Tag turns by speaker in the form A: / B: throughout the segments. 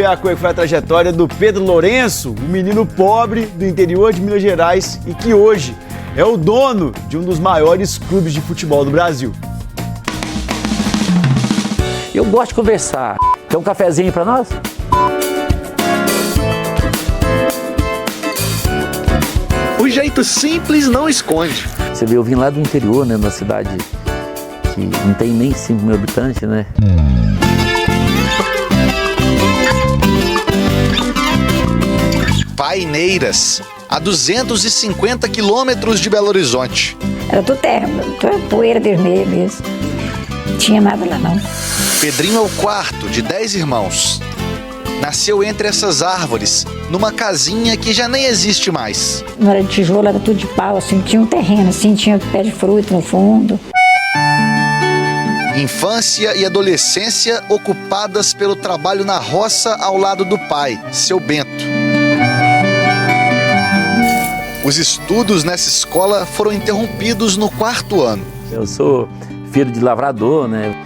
A: ver como foi a trajetória do Pedro Lourenço, um menino pobre do interior de Minas Gerais e que hoje é o dono de um dos maiores clubes de futebol do Brasil.
B: Eu gosto de conversar. Quer um cafezinho para nós?
C: O jeito simples não esconde.
B: Você vê, eu vim lá do interior, né, na cidade que não tem nem 5 mil habitantes, né?
C: Paineiras, a 250 quilômetros de Belo Horizonte.
D: Era tudo terra, poeira vermelha mesmo. Não tinha nada lá não.
C: Pedrinho é o quarto de 10 irmãos. Nasceu entre essas árvores, numa casinha que já nem existe mais.
D: Não era de tijolo, era tudo de pau, assim, tinha um terreno, assim, tinha pé de fruta no fundo.
C: Infância e adolescência ocupadas pelo trabalho na roça ao lado do pai, seu Bento. Os estudos nessa escola foram interrompidos no 4º ano.
B: Eu sou filho de lavrador, né?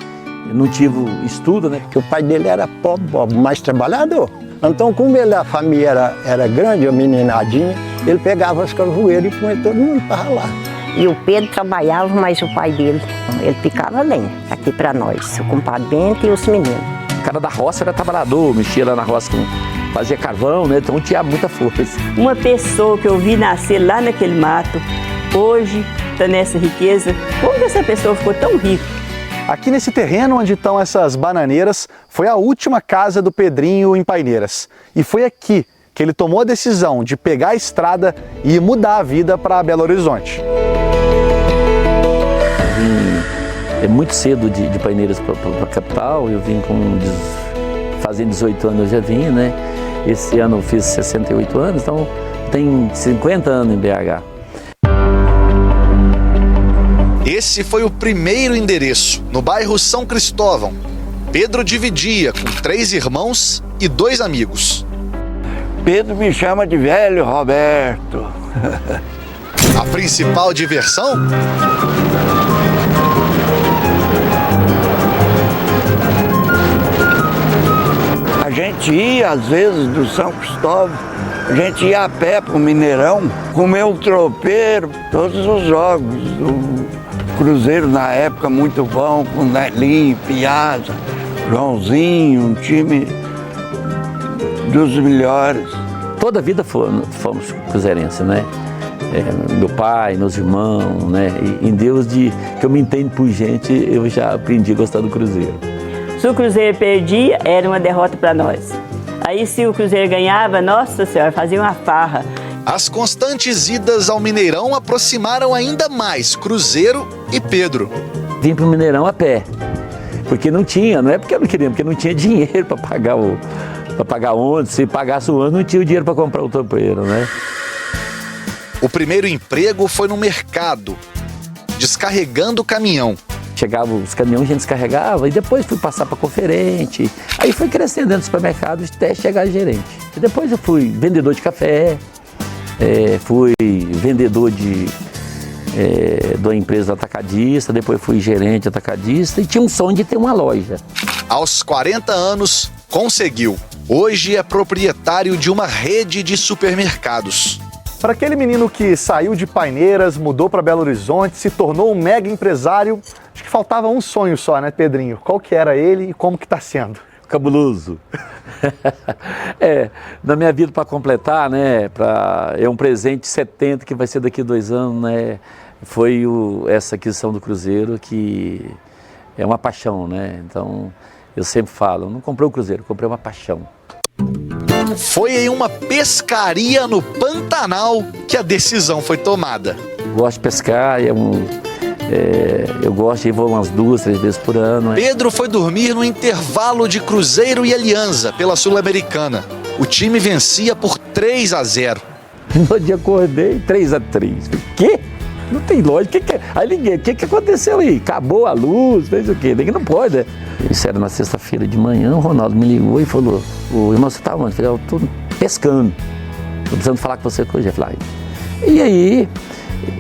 B: Eu não tive estudo, né?
E: Porque o pai dele era pobre, mas trabalhador. Então, como a família era grande, a meninadinha, ele pegava as cajueiras e punha todo mundo para ralar.
F: E o Pedro trabalhava, mas o pai dele, ele picava lenha aqui para nós, o compadre Bento e os meninos.
B: O cara da roça era trabalhador, mexia lá na roça, fazia carvão, né? Então tinha muita força.
G: Uma pessoa que eu vi nascer lá naquele mato, hoje está nessa riqueza. Como que essa pessoa ficou tão rica?
H: Aqui nesse terreno onde estão essas bananeiras, foi a última casa do Pedrinho em Paineiras. E foi aqui que ele tomou a decisão de pegar a estrada e mudar a vida para Belo Horizonte.
B: Eu vim muito cedo de Paineiras para a capital, eu vim fazendo 18 anos, eu já vim, né? Esse ano eu fiz 68 anos, então tem 50 anos em BH.
C: Esse foi o primeiro endereço, no bairro São Cristóvão. Pedro dividia com 3 irmãos e 2 amigos.
E: Pedro me chama de velho Roberto.
C: A principal diversão?
E: A gente ia, às vezes, do São Cristóvão, a gente ia a pé pro Mineirão, comer um tropeiro, todos os jogos. O Cruzeiro, na época, muito bom, com Nelinho, Piazza, Joãozinho, um time dos melhores.
B: Toda a vida fomos cruzeirenses, né? Meu pai, meus irmãos, né? E em Deus, que eu me entendo por gente, eu já aprendi a gostar do Cruzeiro.
G: Se o Cruzeiro perdia, era uma derrota para nós. Aí se o Cruzeiro ganhava, nossa senhora, fazia uma farra.
C: As constantes idas ao Mineirão aproximaram ainda mais Cruzeiro e Pedro.
B: Vim para o Mineirão a pé, porque não tinha, não é porque eu não queria, porque não tinha dinheiro para pagar ônibus. Se pagasse o ônibus, não tinha o dinheiro para comprar o tropeiro, né?
C: O primeiro emprego foi no mercado, descarregando o caminhão.
B: Chegava os caminhões, a gente descarregava e depois fui passar para conferente. Aí foi crescendo dentro do supermercado até chegar a gerente. E depois eu fui vendedor de café, fui vendedor de uma empresa atacadista, depois fui gerente atacadista e tinha um sonho de ter uma loja.
C: Aos 40 anos, conseguiu. Hoje é proprietário de uma rede de supermercados.
H: Para aquele menino que saiu de Paineiras, mudou para Belo Horizonte, se tornou um mega empresário, acho que faltava um sonho só, né, Pedrinho? Qual que era ele e como que está sendo?
B: Cabuloso. Na minha vida, para completar, né, é um presente de 70 que vai ser daqui a 2 anos, né, foi essa aquisição do Cruzeiro, que é uma paixão, né, então eu sempre falo, eu não comprei o Cruzeiro, eu comprei uma paixão.
C: Foi em uma pescaria no Pantanal que a decisão foi tomada.
B: Gosto de pescar, eu gosto de ir umas 2, 3 vezes por ano.
C: Pedro foi dormir no intervalo de Cruzeiro e Alianza pela Sul-Americana. O time vencia por 3-0.
B: No dia acordei, 3-3. Quê? Não tem lógica. Aí liguei, o que aconteceu aí? Acabou a luz, fez o quê? Não pode, né? Isso era na sexta-feira de manhã, o Ronaldo me ligou e falou, irmão, você tá onde? Eu falei, eu tô pescando. Tô precisando falar com você hoje. E aí,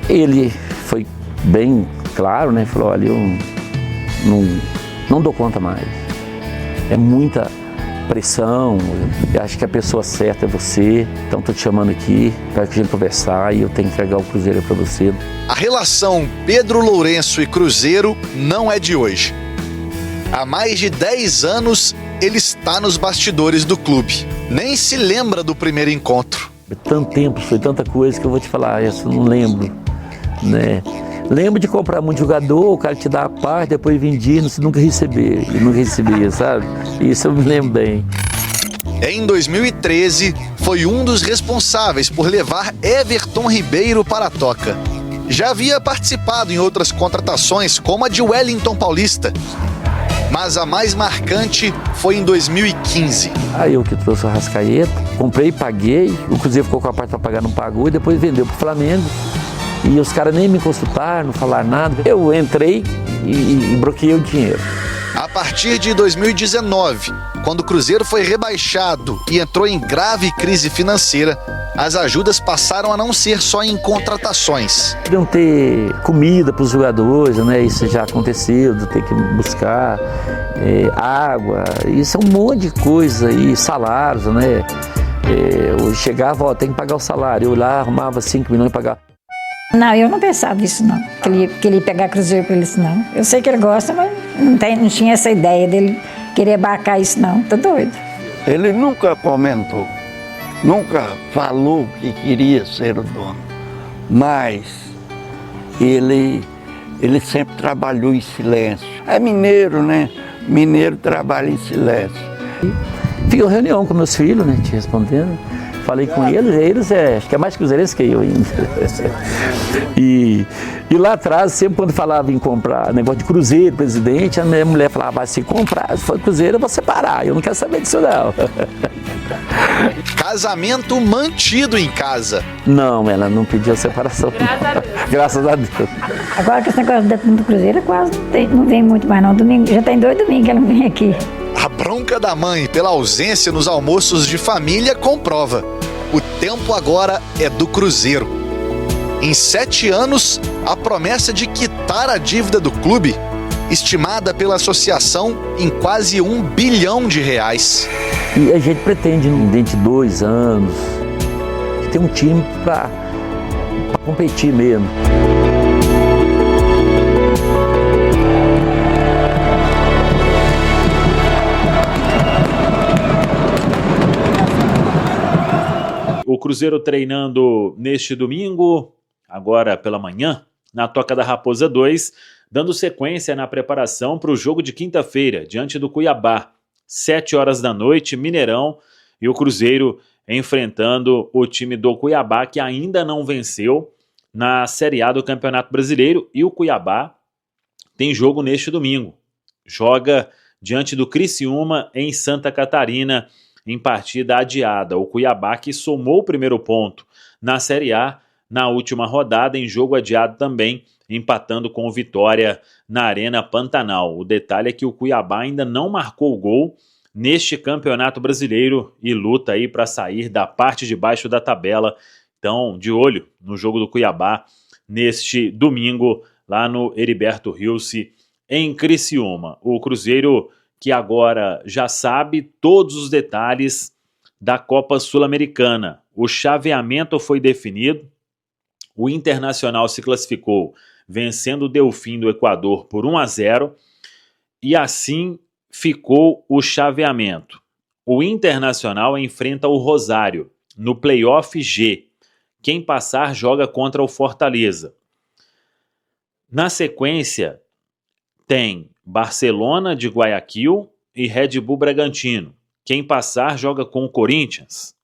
B: ele foi bem claro, né? Falou, olha, eu não dou conta mais. É muita pressão. Eu acho que a pessoa certa é você. Então estou te chamando aqui para que a gente conversar e eu tenho que entregar o Cruzeiro para você.
C: A relação Pedro Lourenço e Cruzeiro não é de hoje. Há mais de 10 anos ele está nos bastidores do clube. Nem se lembra do primeiro encontro.
B: Tanto tempo, foi tanta coisa que eu vou te falar, essa eu não lembro, né? Lembro de comprar muito jogador, o cara te dá a parte, depois vendia, você nunca recebia, sabe? Isso eu me lembro bem.
C: Em 2013, foi um dos responsáveis por levar Everton Ribeiro para a Toca. Já havia participado em outras contratações, como a de Wellington Paulista. Mas a mais marcante foi em 2015.
B: Aí eu que trouxe o Arrascaeta, comprei, paguei, o Cruzeiro ficou com a parte para pagar, não pagou, e depois vendeu para o Flamengo. E os caras nem me consultaram, não falaram nada. Eu entrei e bloqueei o dinheiro.
C: A partir de 2019, quando o Cruzeiro foi rebaixado e entrou em grave crise financeira, as ajudas passaram a não ser só em contratações.
B: Podiam ter comida para os jogadores, né? Isso já aconteceu, de ter que buscar água, isso é um monte de coisa, e salários, né? Eu chegava, tem que pagar o salário, eu lá arrumava 5 milhões para pagar.
D: Não, eu não pensava nisso não, que ele ia pegar Cruzeiro pra ele, não. Eu sei que ele gosta, mas não tinha essa ideia dele querer abarcar isso não, tá doido.
E: Ele nunca comentou, nunca falou que queria ser o dono, mas ele sempre trabalhou em silêncio. É mineiro, né? Mineiro trabalha em silêncio.
B: Fiz uma reunião com meus filhos, né, te respondendo. Falei com eles acho que é mais cruzeirense que eu ainda. E lá atrás, sempre quando falava em comprar negócio de Cruzeiro, presidente, a minha mulher falava, se comprar, se for Cruzeiro, eu vou separar, eu não quero saber disso não.
C: Casamento mantido em casa.
B: Não, ela não pediu a separação. Graças a Deus.
D: Agora que esse negócio do Cruzeiro quase não vem muito mais não. Domingo, já tem 2 domingos que ela não vem aqui.
C: A bronca da mãe pela ausência nos almoços de família comprova. O tempo agora é do Cruzeiro. Em 7 anos, a promessa de quitar a dívida do clube, estimada pela associação em quase R$1 bilhão.
B: E a gente pretende, dentro de 2 anos, ter um time para competir mesmo.
I: O Cruzeiro treinando neste domingo, agora pela manhã, na Toca da Raposa 2, dando sequência na preparação para o jogo de quinta-feira, diante do Cuiabá. 7 horas da noite, Mineirão, e o Cruzeiro enfrentando o time do Cuiabá, que ainda não venceu na Série A do Campeonato Brasileiro, e o Cuiabá tem jogo neste domingo. Joga diante do Criciúma em Santa Catarina, em partida adiada. O Cuiabá, que somou o primeiro ponto na Série A na última rodada, em jogo adiado também, empatando com o Vitória na Arena Pantanal. O detalhe é que o Cuiabá ainda não marcou gol neste Campeonato Brasileiro e luta aí para sair da parte de baixo da tabela. Então, de olho no jogo do Cuiabá neste domingo, lá no Heriberto Rilse, em Criciúma. O Cruzeiro, que agora já sabe todos os detalhes da Copa Sul-Americana. O chaveamento foi definido, o Internacional se classificou vencendo o Delfim do Equador por 1-0, e assim ficou o chaveamento. O Internacional enfrenta o Rosário no Playoff G. Quem passar joga contra o Fortaleza. Na sequência, tem Barcelona de Guayaquil e Red Bull Bragantino. Quem passar joga com o Corinthians.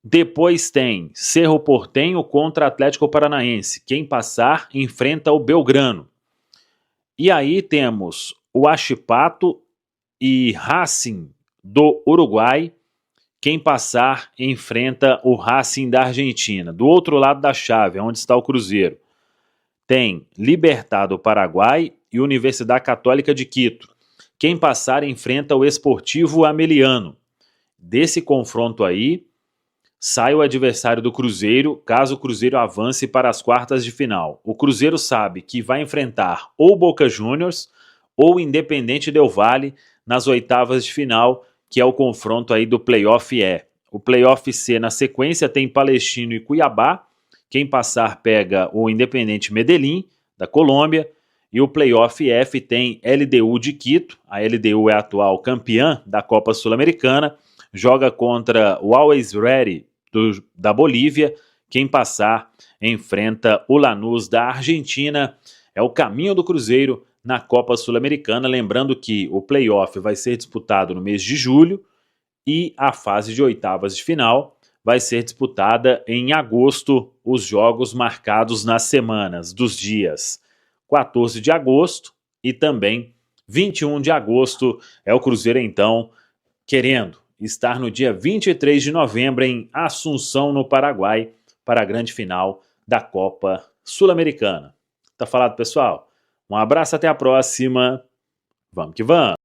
I: Depois tem Cerro Porteño contra Atlético Paranaense. Quem passar enfrenta o Belgrano. E aí temos o Huachipato e Racing do Uruguai. Quem passar enfrenta o Racing da Argentina. Do outro lado da chave, onde está o Cruzeiro, tem Libertad do Paraguai e Universidade Católica de Quito. Quem passar enfrenta o Esportivo Ameliano. Desse confronto aí, sai o adversário do Cruzeiro, caso o Cruzeiro avance para as quartas de final. O Cruzeiro sabe que vai enfrentar ou Boca Juniors ou Independente Del Valle nas oitavas de final, que é o confronto aí do Playoff E. O Playoff C na sequência tem Palestino e Cuiabá. Quem passar pega o Independente Medellín, da Colômbia. E o Playoff F tem LDU de Quito. A LDU é a atual campeã da Copa Sul-Americana. Joga contra o Always Ready da Bolívia. Quem passar enfrenta o Lanús da Argentina. É o caminho do Cruzeiro na Copa Sul-Americana. Lembrando que o playoff vai ser disputado no mês de julho e a fase de oitavas de final vai ser disputada em agosto. Os jogos marcados nas semanas dos dias 14 de agosto e também 21 de agosto. É o Cruzeiro, então, querendo estar no dia 23 de novembro em Assunção, no Paraguai, para a grande final da Copa Sul-Americana. Tá falado, pessoal? Um abraço, até a próxima. Vamos que vamos!